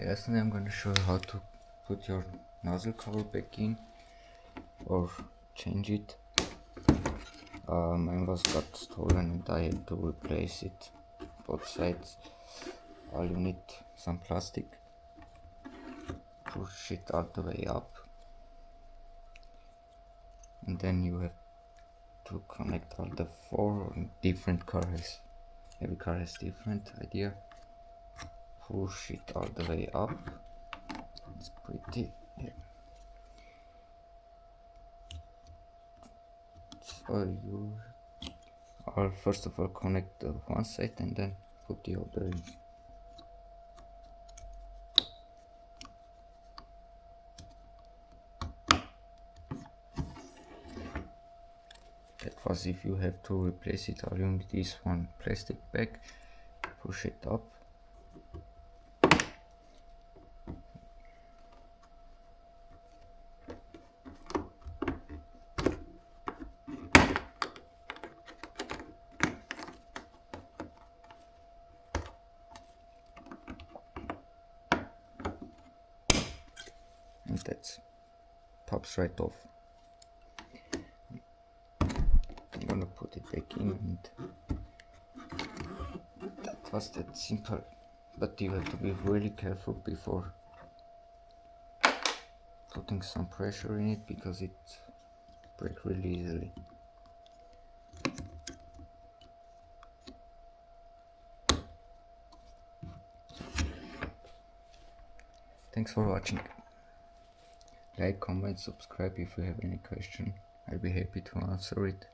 Yesterday I'm going to show you how to put your nozzle cover back in or change it. Mine got stolen and I had to replace it, both sides. All you need some plastic, push it all the way up, and then you have to connect all the four different cars. Every car has different idea. Push it all the way up. It's pretty. Yeah. So you first of all connect the one side and then put the other in. That was if you have to replace it. All you need is one plastic bag. Push it up. And that pops right off. I'm gonna put it back in, and that was that simple. But you have to be really careful before putting some pressure in it, because it breaks really easily. Thanks for watching. Like, comment, subscribe if you have any question. I'll be happy to answer it.